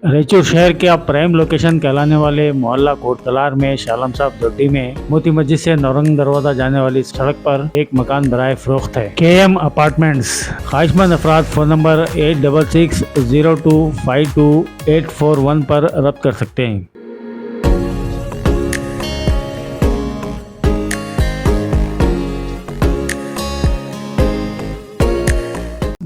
रायचूर शहर के अब प्राइम लोकेशन कहलाने वाले मोहल्ला कोटकलार में शालम साहब दोड्डी में मोती मस्जिद से नौरंग दरवाजा जाने वाली सड़क पर एक मकान बराए फरोख्त है। KM apartments. ख्वाहिशमंद अफराद फोन नंबर 8660252841 पर रब्त कर सकते हैं।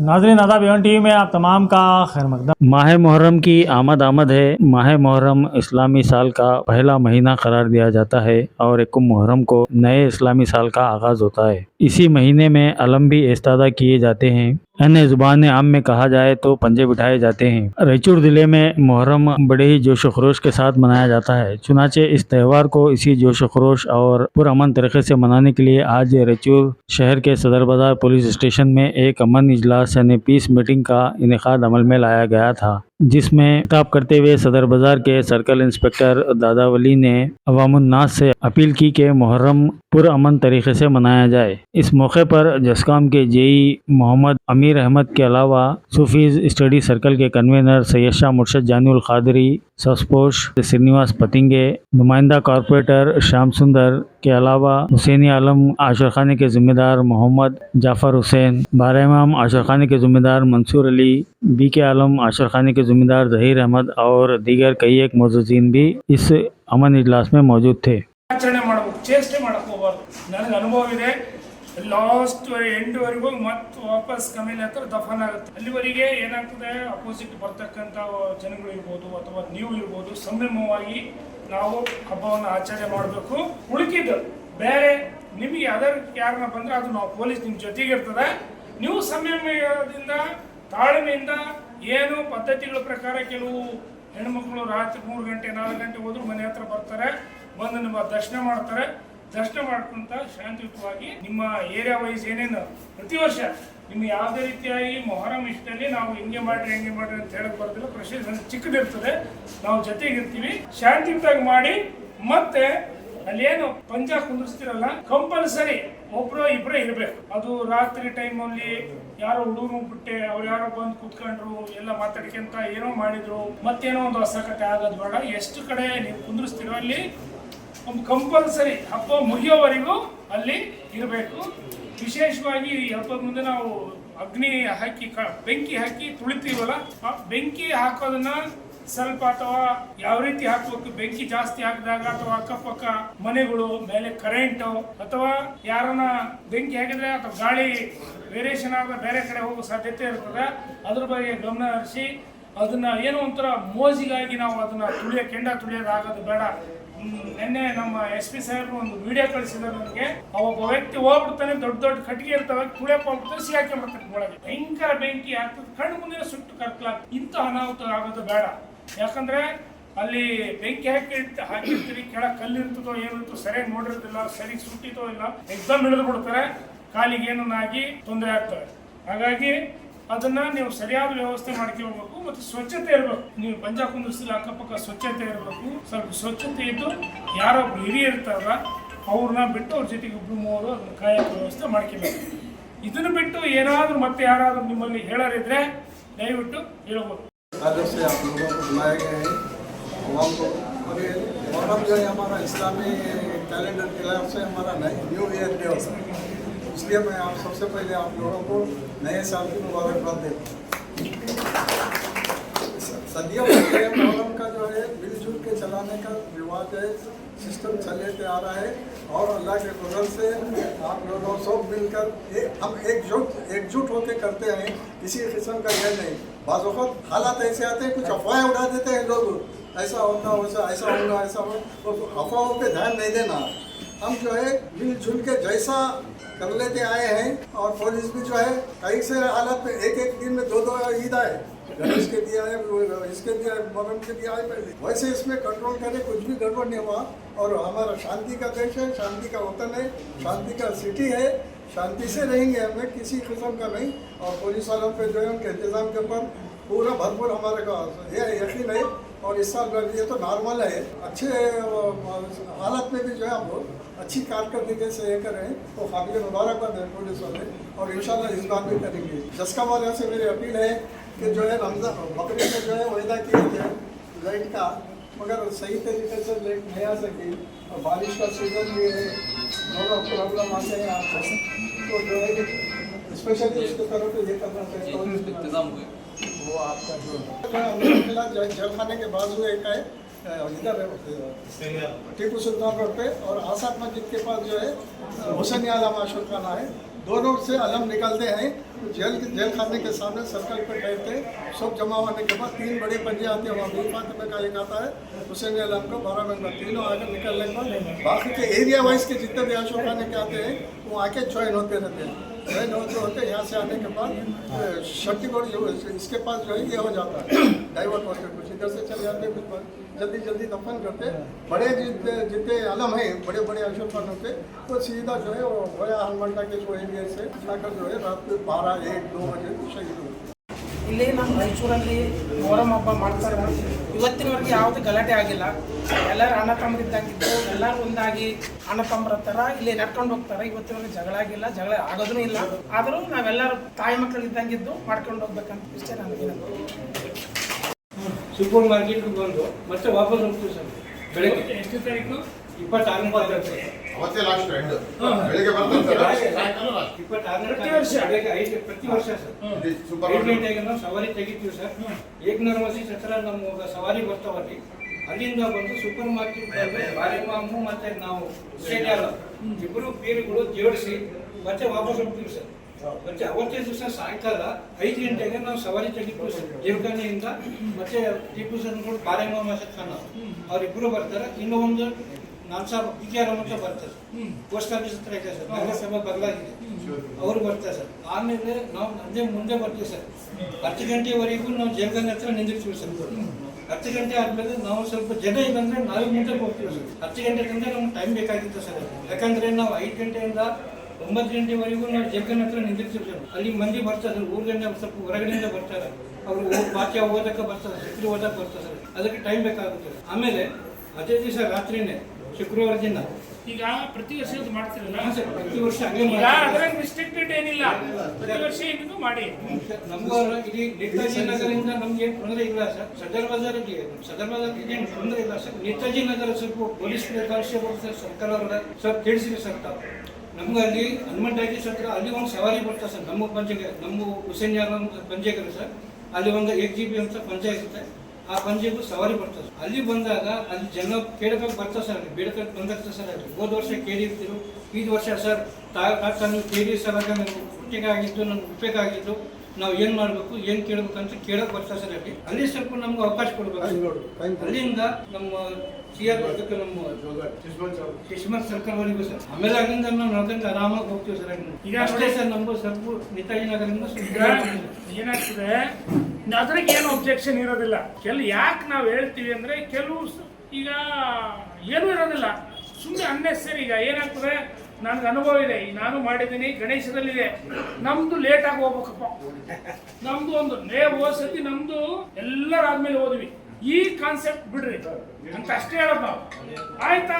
नाज़रीन आदाब, एवन टीवी में आप तमाम का खैर मकदम। माह मुहर्रम की आमद है। माह मुहर्रम इस्लामी साल का पहला महीना करार दिया जाता है और 1 मुहर्रम को नए इस्लामी साल का आगाज़ होता है। इसी महीने में अलम भी इस्तादा किए जाते हैं। अन्य ज़ुबान आम में कहा जाए तो पंजे बिठाए जाते हैं। रायचूर ज़िले में मुहर्रम बड़े ही जोश व खरोश के साथ मनाया जाता है। चुनाचे इस त्यौहार को इसी जोश व खरोश और पुरअमन तरीके से मनाने के लिए आज रायचूर शहर के सदर बाजार पुलिस स्टेशन में एक अमन इजलास यानी पीस मीटिंग का इनेकाद अमल में लाया गया था, जिसमें खिताब करते हुए सदर बाजार के सर्कल इंस्पेक्टर दादा वली ने अवामुन्नास से अपील की कि मुहर्रम पुरअमन तरीके से मनाया जाए। इस मौके पर जसकाम के जेई मोहम्मद अमीर अहमद के अलावा सूफीज स्टडी सर्कल के कन्वीनर सैयद शाह मुर्शद जानुल खादरी, सस्पोश श्रीनिवास पतिंगे, नुमाइंदा कॉरपोरेटर श्याम सुंदर के अलावा हुसैनी आलम आशर खाने के जिम्मेदार मोहम्मद जाफर हुसैन, बारह इमाम आशर खाने के जिम्मेदार मंसूर अली, BK आलम आशर खाने के जिम्मेदार जहीर अहमद और दीगर कई एक मौजूदीन भी इस अमन इजलास में मौजूद थे। ಆಚರಣೆ ಮಾಡಬೇಕು, ಚೇಷ್ಟೆ ಮಾಡಕ್ಕೆ ಹೋಗಬಾರ್ದು। ನನಗೆ ಅನುಭವ ಇದೆ, ಲಾಸ್ಟ್ ಎಂಡ್ವರೆಗೂ ಮತ್ತೆ ವಾಪಸ್ ಕಮೇಲೆ ಹತ್ರ ದಫನ್ ಆಗುತ್ತೆ। ಅಲ್ಲಿವರೆಗೆ ಏನಾಗ್ತದೆ, ಅಪೋಸಿಟ್ ಬರ್ತಕ್ಕಂಥ ಜನಗಳು ಇರ್ಬೋದು ಅಥವಾ ನೀವು ಇರ್ಬೋದು, ಸಂಯಮವಾಗಿ ನಾವು ಹಬ್ಬವನ್ನು ಆಚರಣೆ ಮಾಡಬೇಕು। ಉಳಿಕಿದ್ದು ಬೇರೆ ನಿಮಗೆ ಅದರ್ ಯಾರನ್ನ ಬಂದ್ರೆ ಅದು ನಾವು ಪೊಲೀಸ್ ನಿಮ್ಮ ಜೊತೆಗೆ ಇರ್ತದೆ। ನೀವು ಸಂಯಮದಿಂದ ತಾಳ್ಮೆಯಿಂದ ಏನು ಪದ್ಧತಿಗಳ ಪ್ರಕಾರ ಕೆಲವು ಹೆಣ್ಮಕ್ಳು ರಾತ್ರಿ 3 ಗಂಟೆ 4 ಗಂಟೆ ಹೋದ್ರು ಮನೆ ಹತ್ರ ಬರ್ತಾರೆ, ಬಂದು ನಿಮ್ಮ ದರ್ಶನ ಮಾಡ್ತಾರೆ। ದರ್ಶನ ಮಾಡ್ಕೊಂತ ಶಾಂತಿಯುತವಾಗಿ ನಿಮ್ಮ ಏರಿಯಾ ವೈಸ್ ಏನೇನು ಪ್ರತಿ ವರ್ಷ ನಿಮ್ಗೆ ಯಾವುದೇ ರೀತಿಯಾಗಿ ಮೊಹರಂ ಇಷ್ಟಲ್ಲಿ ನಾವು ಹಿಂಗೆ ಮಾಡ್ರಿ ಅಂತ ಹೇಳಕ್ ಬರೋದಿಲ್ಲ। ಪ್ರಶ್ನೆ ಚಿಕ್ಕದಿರ್ತದೆ, ನಾವು ಜೊತೆಗಿರ್ತೀವಿ, ಶಾಂತಿಯುತವಾಗಿ ಮಾಡಿ। ಮತ್ತೆ ಅಲ್ಲೇನು ಪಂಜ ಕುಂದಿಸ್ತಿರಲ್ಲ, ಕಂಪಲ್ಸರಿ ಒಬ್ರು ಇಬ್ಬರೇ ಇರ್ಬೇಕು। ಅದು ರಾತ್ರಿ ಟೈಮಲ್ಲಿ ಯಾರೋ ಹುಡುಗರು ಬಿಟ್ಟೆ ಅವ್ರು ಯಾರೋ ಬಂದು ಕೂತ್ಕೊಂಡ್ರು, ಎಲ್ಲ ಮಾತಾಡ್ಕೊಂತ ಏನೋ ಮಾಡಿದ್ರು, ಮತ್ತೇನೋ ಒಂದು ಹೊಸ ಕತೆ ಆಗೋದು ಬೇಡ। ಎಷ್ಟು ಕಡೆ ನೀವು ಕುಂದಿಸ್ತಿರೋ ಅಲ್ಲಿ ಒಂದು ಕಂಪಲ್ಸರಿ ಹಬ್ಬ ಮುಗಿಯೋವರೆಗೂ ಅಲ್ಲಿ ಇರಬೇಕು। ವಿಶೇಷವಾಗಿ ಈ ಹಬ್ಬದ ಮುಂದೆ ನಾವು ಅಗ್ನಿ ಹಾಕಿ ಬೆಂಕಿ ಹಾಕಿ ತುಳಿತೀವಲ್ಲ, ಆ ಬೆಂಕಿ ಹಾಕೋದನ್ನ ಸ್ವಲ್ಪ ಅಥವಾ ಯಾವ ರೀತಿ ಹಾಕಬೇಕು, ಬೆಂಕಿ ಜಾಸ್ತಿ ಹಾಕಿದಾಗ ಅಥವಾ ಅಕ್ಕಪಕ್ಕ ಮನೆಗಳು ಮೇಲೆ ಕರೆಂಟ್ ಅಥವಾ ಯಾರನ್ನ ಬೆಂಕಿ ಹಾಕಿದ್ರೆ ಅಥವಾ ಗಾಳಿ ವೇರಿಯೇಷನ್ ಆಗ ಬೇರೆ ಕಡೆ ಹೋಗೋ ಸಾಧ್ಯತೆ ಇರ್ತದೆ। ಅದ್ರ ಬಗ್ಗೆ ಗಮನ ಹರಿಸಿ ಅದನ್ನ ಏನೋ ಒಂಥರ ಮೋಜಿಗಾಗಿ ನಾವು ಅದನ್ನ ಕೆಂಡ ತುಳಿಯೋದಾಗೋದು ಬೇಡ। ನಿನ್ನೆ ನಮ್ಮ SP ಸಾಹೇಬರು ಒಂದು ವಿಡಿಯೋ ಕಳಿಸಿದ್ರು ನನಗೆ, ಒಬ್ಬ ವ್ಯಕ್ತಿ ಹೋಗ್ಬಿಡ್ತಾನೆ, ದೊಡ್ಡ ಕಟ್ಟಿಗೆ ಇರ್ತವೆ, ತುಳಿಯಪ್ಪ ಹೋಗ್ಬಿಡ್ತಾರೆ, ಸಿಗಾಕೊಂಡ್ಬಿಡ್ತಾರೆ ಒಳಗೆ, ಭಯಂಕರ ಬೆಂಕಿ ಆಗ್ತದೆ, ಕಣ್ಣು ಮುಂದೆ ಸುಟ್ಟು ಕರ್ಕಲಾಗ್ತದೆ। ಇಂಥ ಅನಾಹುತ ಆಗೋದು ಬೇಡ। ಯಾಕಂದ್ರೆ ಅಲ್ಲಿ ಬೆಂಕಿ ಹಾಕಿರ್ತೀರಿ, ಕೆಳಗೆ ಕಲ್ಲಿರ್ತದೋ ಏನಿರ್ತೋ ಸರಿಯಾಗಿ ನೋಡಿರೋದಿಲ್ಲ, ಸರಿ ಸುಟ್ಟಿತೋ ಇಲ್ಲ, ಎಕ್ದಮ್ ಹಿಡಿದು ಬಿಡ್ತಾರೆ, ಕಾಲಿಗೆ ಏನಾಗಿ ತೊಂದರೆ ಆಗ್ತವೆ। ಹಾಗಾಗಿ ಅದನ್ನ ನೀವು ಸರಿಯಾದ ವ್ಯವಸ್ಥೆ ಮಾಡ್ಕೊಳ್ಬೇಕು, ಮತ್ತು ಸ್ವಚ್ಛತೆ ಇರಬೇಕು। ನೀವು ಪಂಜ ಕುಂದಿಸಿದ ಅಕ್ಕಪಕ್ಕ ಸ್ವಚ್ಛತೆ ಇರಬೇಕು, ಸ್ವಲ್ಪ ಸ್ವಚ್ಛತೆ ಇದ್ದು ಯಾರೊಬ್ರು ಹಿರಿಯ ಇರ್ತಾರಲ್ಲ ಅವ್ರನ್ನ ಬಿಟ್ಟು ಅವ್ರ ಜೊತೆಗೆ 2-3 ಅದನ್ನ ಕಾಯಕ ವ್ಯವಸ್ಥೆ ಮಾಡ್ಕೊಬೇಕು। ಇದನ್ನ ಬಿಟ್ಟು ಏನಾದ್ರೂ ಮತ್ತೆ ಯಾರಾದ್ರೂ ನಿಮ್ಮಲ್ಲಿ ಹೇಳೋರಿದ್ರೆ ದಯವಿಟ್ಟು ಹೇಳ್ಬೋದು। आज से आप लोगों को बुलाए गए हैं आवाम को, और ये मुहर्रम जो है हमारा इस्लामी कैलेंडर के हिसाब से हमारा न्यू ईयर डे होता है, इसलिए मैं आप सबसे पहले आप लोगों को नए साल की मुबारकबाद देता हूँ। सदियों से मुहर्रम का जो है मिलजुल के चलाने का रिवाज है, सिस्टम चलते आ रहा है, और अल्लाह के फजल से आप लोगों सब मिलकर हम एकजुट होकर करते हैं। किसी किस्म का यह नहीं, बाज़ वक़्त हालात ऐसे आते हैं, कुछ अफवाहें उड़ा देते हैं लोग, ऐसा होगा वैसा ऐसा होगा ऐसा होगा, तो अफवाहों पे ध्यान नहीं देना। हम जो है मिलजुल के जैसा कर लेते आए हैं, और पुलिस भी जो है कई से हालत में एक दिन में 2 ईद आए, गणेश के दिया है, इसके दिया है, मुहर्रम के दिया है पहले, वैसे इसमें कंट्रोल करें, कुछ भी गड़बड़ नहीं हुआ। और हमारा शांति का देश है, शांति का वतन है, शांति का सिटी है, शांति से रहेंगे, हमें किसी किस्म का नहीं। और पुलिस वालों पे जो है उनके इंतज़ाम के ऊपर पूरा भरपूर हमारे का यह यकीन है। और इस साल ये तो नॉर्मल है, अच्छे हालत में भी जो है हम लोग अच्छी कारकर्दगी से ये करें, तो काबिल मुबारकबाद है पुलिस वाले, और इंशाल्लाह इस बार भी करेंगे। जसका वाले से मेरी अपील है कि जो है रमज़ान बकरीद में जो है वायदा किए थे लाइट का, मगर सही तरीके से लाइट नहीं आ सकी और बारिश का सीजन भी है, दोनों प्रॉब्लम आते हैं आपको, तो जो है कि स्पेशली उसकी तरफ ये करना चाहिए। वो आपका जो जल खाने के बाजू एक है इधर टीपू सुल्तान रोड पे और आसाद मस्जिद के पास जो है हुसैन आलम अशोक खाना है, दोनों से अलम निकलते हैं। जेल खाने के सामने सर्कल पे ठहरते हैं, सब जमा होने के बाद 3 बड़े पंजे आते हैं, वहाँ 20 फातिमा का एक आता है, हुसैन आलम का 12 मेंबर, तीनों आकर निकलने के बाद बाकी के एरिया वाइज के जितने भी अशोक खाने के आते हैं वो आके ज्वाइन होते रहते हैं। ज्वाइन होते यहाँ से आने के बाद शक्तिगढ़ जो इसके पास जो है ये हो जाता है, डाइवर्ट होते कुछ इधर से चले जाते हैं, कुछ जल्दी दफन करते। बड़े जितने आलम हैं बड़े बड़े अशोक खानों के, तो सीधा जो है वो गया हनुमंटा के जो एरिया से जाकर जो है रात को 12, 1, 2 बजे शहीद हुए। ಇಲ್ಲಿ ನಮ್ಮ ರಾಯಚೂರಲ್ಲಿ ಮೊಹರಂ ಹಬ್ಬ ಮಾಡ್ತಾರೆ. ಇವತ್ತಿನವರೆಗೆ ಯಾವುದೇ ಗಲಾಟೆ ಆಗಿಲ್ಲ. ಎಲ್ಲರೂ ಅಣ್ಣ ತಮ್ಮರಿದ್ದಂಗಿದ್ದು ಎಲ್ಲರೂ ಒಂದಾಗಿ ಅಣ್ಣ ತಮ್ಮರ ಥರ ಇಲ್ಲಿ ನಡ್ಕೊಂಡು ಹೋಗ್ತಾರೆ. ಇವತ್ತಿನವರೆಗೆ ಜಗಳ ಆಗಿಲ್ಲ, ಜಗಳ ಆಗೋದೂ ಇಲ್ಲ. ಆದರೂ ನಾವೆಲ್ಲರೂ ತಾಯಿ ಮಕ್ಕಳಿದ್ದಂಗಿದ್ದು ಮಾಡ್ಕೊಂಡು ಹೋಗ್ಬೇಕಂತ ಇಷ್ಟೇ ನನಗೆ. ಸೂಪರ್ ಮಾರ್ಕೆಟ್ಗೆ ಬಂದು ಮತ್ತೆ ವಾಪಸ್ ಹೋಗ್ತೀವಿ ಸರ್. ಬೆಳಗ್ಗೆ ಎಷ್ಟು ತಾರೀಕು? 26ನೇ ತಾರೀಕು ಅವತ್ತೇ ಲಾಸ್ಟ್ ಎಂಡ್ ಬೆಳಿಗ್ಗೆ ಬರ್ತಾರೆ ಸರ್. 26ನೇ ಪ್ರತಿ ವರ್ಷ? ಬೆಳಗ್ಗೆ ಪ್ರತಿ ವರ್ಷ ಸರ್. 5 ಗಂಟೆಗೆ ನಾವು ಸವಾರಿ ತೆಗಿತೀವಿ ಸರ್. ಏಕನೂರ ಮಸೀದ್ ಹತ್ರ ನಮ್ಮ ಸವಾರಿ ಬರ್ತಾವಲ್ಲಿ, ಅಲ್ಲಿಂದ ಬಂದು ಸೂಪರ್ ಮಾರ್ಕೆಟ್ ಬಾರಿಮಾಮು ಮತ್ತೆ ನಾವು ಶೇಜಾಲ ಇಬ್ಬರು ಪೀರುಗಳು ಜೋಡಿಸಿ ಮತ್ತೆ ವಾಪಸ್ ಹೋಗ್ತೀವಿ ಸರ್. ಮತ್ತೆ ಅವತ್ತೇ ದಿವಸ ಸಾಯಂಕಾಲ 5 ಗಂಟೆಗೆ ನಾವು ಸವಾರಿ ತೆಗಿತೀವಿ ಸರ್. ಜೇರ್ಖಾನೆಯಿಂದ ಮತ್ತೆ ಟಿಪ್ಪು ಸುಲ್ತಾನ್ ಬಾರಿಮಾಮ ಖಾನ ಅವರಿಬ್ಬರು ಬರ್ತಾರೆ. ಇನ್ನೂ ಒಂದು ನಾಲ್ಕು ವಿಚಾರ ಅಂತ ಬರ್ತಾರೆ, ಪೋಸ್ಟ್ ಆಫೀಸ್ ಹತ್ರ ಇದೆ ಸರ್, ನಗರಸಭೆ ಬದಲಾಗಿದೆ, ಅವರು ಬರ್ತಾರೆ ಸರ್. ಆಮೇಲೆ ನಾವು ಮುಂದೆ ಬರ್ತೀವಿ ಸರ್. 10 ಗಂಟೆವರೆಗೂ ನಾವು ಜೇರ್ಖಾನೆ ಹತ್ರ ನಿಂದಿರ್ತೀವಿ ಸರ್. 10 ಗಂಟೆ ಆದಮೇಲೆ ನಾವು ಸ್ವಲ್ಪ ಜನ ಇಲ್ಲಂದ್ರೆ ನಾವೇ ಮುಂದೆ ಹೋಗ್ತೀವಿ ಸರ್. 10 ಗಂಟೆ ತನಕ ನಮ್ಗೆ ಟೈಮ್ ಬೇಕಾಗಿತ್ತು ಸರ್. ಯಾಕಂದ್ರೆ ನಾವು 5 ಗಂಟೆಯಿಂದ 9 ಗಂಟೆವರೆಗೂ ನಾವು ಜೇರ್ಖಾನೆ ಹತ್ರ ನಿಂದಿರ್ತೀವಿ ಸರ್. ಅಲ್ಲಿ ಮಂದಿ ಬರ್ತಾರೆ, ಊರಿನಿಂದ ಸ್ವಲ್ಪ ಹೊರಗಡೆಯಿಂದ ಬರ್ತಾರೆ, ಅವರು ಬಾಕಿ ಓದಕ್ಕೆ ಬರ್ತಾರೆ, ಶುಕ್ರ ಓದಕ್ಕೆ ಬರ್ತಾರೆ ಸರ್. ಅದಕ್ಕೆ ಟೈಮ್ ಬೇಕಾಗುತ್ತೆ. ಆಮೇಲೆ ಅದೇ ದಿವಸ ರಾತ್ರಿನೇ ಶುಕ್ರವಾರ ದಿನ ಈಗ ಪ್ರತಿ ವರ್ಷ ಇದು ಮಾಡ್ತಿರಲ್ಲ ಸರ್, ಪ್ರತಿ ವರ್ಷ ಹಂಗೆ ಈಗ ಅದ್ರಾಗ ರಿಸ್ಟ್ರಿಕ್ಟೆಡ್ ಏನಿಲ್ಲ, ಪ್ರತಿ ವರ್ಷ ಏನಿದು ಮಾಡಿ. ನಮಗೂ ಇಡೀ ನೇತಾಜಿ ನಗರದಿಂದ ನಮ್ಗೆ ಏನು ತೊಂದರೆ ಇಲ್ಲ ಸರ್. ಸದರ್ ಬಜಾರ್ಗೆ ಏನು ತೊಂದರೆ ಇಲ್ಲ ಸರ್. ನೇತಾಜಿ ನಗರ ಸ್ವಲ್ಪ ಪೊಲೀಸ್ ಕಾನ್ಸ್ಟೇಬಲ್ ಸರ್ ಸರ್ಕಾರ ಸ್ವಲ್ಪ ತಿಳಿಸಿರಿ ಸರ್. ನಮ್ಗೆ ಅಲ್ಲಿ ಹನುಮಂಟಾಗಿ ಹತ್ರ ಅಲ್ಲಿ ಒಂದು ಸವಾರಿ ಬರ್ತಾರೆ ಸರ್. ನಮ್ಮ ಪಂಚೆಗೆ, ನಮ್ಮ ಹುಸೇನ್ ಆಲಂ ಪಂಚೆಗೆ ಸರ್, ಅಲ್ಲಿ ಒಂದು 1 GB ಅಂತ ಪಂಚೆ ಇರುತ್ತೆ. ಆ ಪಂಚೆಗೂ ಸವಾರಿ ಬರ್ತದೆ. ಅಲ್ಲಿ ಬಂದಾಗ ಅಲ್ಲಿ ಜನ ಕೇಳಬೇಕು ಬರ್ತಾರೆ ಸರ್, ಅಲ್ಲಿ ಬೇಡಕ್ಕೆ ಬಂದಿರ್ತಾರೆ ಸರ್. ಅಲ್ಲಿ ಹೋದ ವರ್ಷ ಕೇಳಿರ್ತೀರು, ಈ ವರ್ಷ ಸರ್ ನೀವು ಕೇಳಿ ಸರ್, ನನಗೆ ಹುಟ್ಟಿಗಾಗಿದ್ದು, ನನಗೆ ಉಪಯೋಗ ನಾವು ಏನು ಮಾಡಬೇಕು, ಏನು ಕೇಳಬೇಕು ಅಂತ ಕೇಳಕ್ಕೆ ಬರ್ತಾರೆ ಸರ್. ಅಲ್ಲಿ ಸ್ವಲ್ಪ ನಮ್ಗೆ ಅವಕಾಶ ಕೊಡಬೇಕು. ಅಲ್ಲಿಂದ ನಮ್ಮ ಸಿಆರ್ ನಮ್ಮ ಕಿಶ್ಮತ್ ಸರ್ಕಲ್ವರೆಗೂ ಸರ್. ಆಮೇಲೆ ಅಲ್ಲಿಂದ ನಾವು ನೋಡ್ಕೊಂಡು ಆರಾಮಾಗಿ ಹೋಗ್ತೀವಿ ಸರ್. ಈಗ ಅಷ್ಟೇ ಸರ್, ನಮ್ದು ಸ್ವಲ್ಪ ನೇತಾಜಿ ನಗರದಿಂದ ಏನಾಗ್ತದೆ, ಅದ್ರಾಗ ಏನು ಒಬ್ಜೆಕ್ಷನ್ ಇರೋದಿಲ್ಲ. ಯಾಕೆ ನಾವು ಹೇಳ್ತೀವಿ ಅಂದ್ರೆ ಕೆಲವು ಈಗ ಏನೂ ಇರೋದಿಲ್ಲ, ಸುಮ್ಮನೆ ಅನ್ನೆಸರಿ. ಈಗ ಏನಾಗ್ತದೆ, ನನಗೆ ಅನುಭವ ಇದೆ, ಈಗ ನಾನು ಮಾಡಿದ್ದೀನಿ, ಗಣೇಶದಲ್ಲಿದೆ. ನಮ್ದು ಲೇಟ್ ಆಗಿ ಹೋಗ್ಬೇಕಪ್ಪ, ನಮ್ದು ಒಂದು ಹೋದ ಸತಿ ನಮ್ದು ಎಲ್ಲರಾದ್ಮೇಲೆ ಹೋದ್ವಿ. ಈ ಕಾನ್ಸೆಪ್ಟ್ ಬಿಡ್ರಿ ಅಂತ ಅಷ್ಟೇ ಹೇಳೋದು ನಾವು. ಆಯ್ತಾ,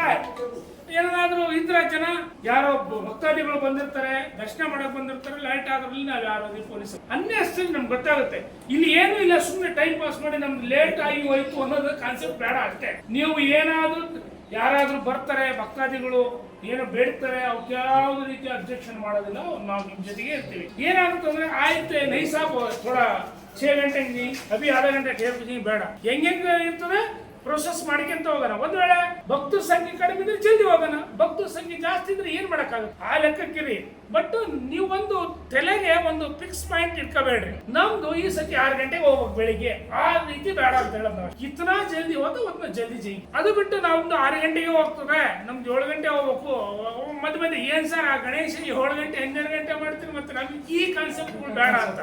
ಏನಾದ್ರು ಇದ್ರ ಜನ ಯಾರೋ ಭಕ್ತಾದಿಗಳು ಬಂದಿರ್ತಾರೆ, ದರ್ಶನ ಮಾಡಕ್ ಬಂದಿರ್ತಾರೆ, ಲೈಟ್ ಆದ್ರಲ್ಲಿ ನಾವು ಯಾರೋ ಪೊಲೀಸ್ ಅನ್ನೆಸರಿ ನಮ್ಗೆ ಗೊತ್ತಾಗುತ್ತೆ. ಇಲ್ಲಿ ಏನು ಇಲ್ಲ, ಸುಮ್ಮನೆ ಟೈಮ್ ಪಾಸ್ ಮಾಡಿ ನಮ್ಗೆ ಲೇಟ್ ಆಗಿ ಹೋಯ್ತು ಅನ್ನೋದು ಕಾನ್ಸೆಪ್ಟ್ ಬೇಡ ಅಷ್ಟೇ. ನೀವು ಏನಾದ್ರು ಯಾರಾದ್ರೂ ಬರ್ತಾರೆ ಭಕ್ತಾದಿಗಳು ಏನೋ ಬೇಡ್ತಾರೆ, ಅವಕ್ಕೆ ಯಾವ್ದು ರೀತಿ ಅಬ್ಜೆಕ್ಷನ್ ಮಾಡೋದಿಲ್ಲ, ನಾವು ನಿಮ್ ಜೊತೆಗೆ ಇರ್ತೀವಿ. ಏನಾಗುತ್ತೆ ಅಂದ್ರೆ ಆಯ್ತು ನೈ ಸಾಬ್ ಥೋಡಾ 6 ಗಂಟೆ ಅಭಿ ಆಧಾ ಗಂಟೆ ಬೇಡ, ಹೆಂಗೆ ಇರ್ತದೆ ಪ್ರೋಸೆಸ್ ಮಾಡ್ಕೊಂತ ಹೋಗೋಣ. ಒಂದ್ ವೇಳೆ ಭಕ್ತರ ಸಂಖ್ಯೆ ಕಡಿಮೆ ಇದ್ರೆ ಜಲ್ದಿ ಹೋಗೋಣ, ಭಕ್ತರ ಸಂಖ್ಯೆ ಜಾಸ್ತಿ ಇದ್ರೆ ಏನ್ ಮಾಡಕ್ಕಾಗುತ್ತೆ, ಆ ಲೆಕ್ಕಕ್ಕಿರಿ. ಬಟ್ ನೀವು ಒಂದು ತಲೆಗೆ ಒಂದು ಫಿಕ್ಸ್ ಪಾಯಿಂಟ್ ಇಟ್ಕೋಬೇಡ್ರಿ. ನಮ್ದು ಈ ಸತಿ 6 ಗಂಟೆಗೆ ಹೋಗ್ಬೇಕು ಬೆಳಿಗ್ಗೆ, ಆ ರೀತಿ ಬೇಡ ಅಂತ ಹೇಳೋದು ನಾವು. ಇತನಾ ಜಲ್ದಿ ಹೋದ ಒತ್ನ ಜಲ್ದಿ ಜೈ. ಅದು ಬಿಟ್ಟು ನಾವೊಂದು 6 ಗಂಟೆಗೆ ಹೋಗ್ತದೆ, ನಮ್ದು 7 ಗಂಟೆ ಹೋಗ್ಬೇಕು. ಮಧ್ಯೆ ಏನ್ ಸರ್ ಆ ಗಣೇಶನಿಗೆ 7 ಗಂಟೆ 12 ಗಂಟೆ ಮಾಡ್ತೀವಿ, ಮತ್ತೆ ನಮ್ಗೆ ಈ ಕಾನ್ಸೆಪ್ಟ್ಗಳು ಬೇಡ ಅಂತ.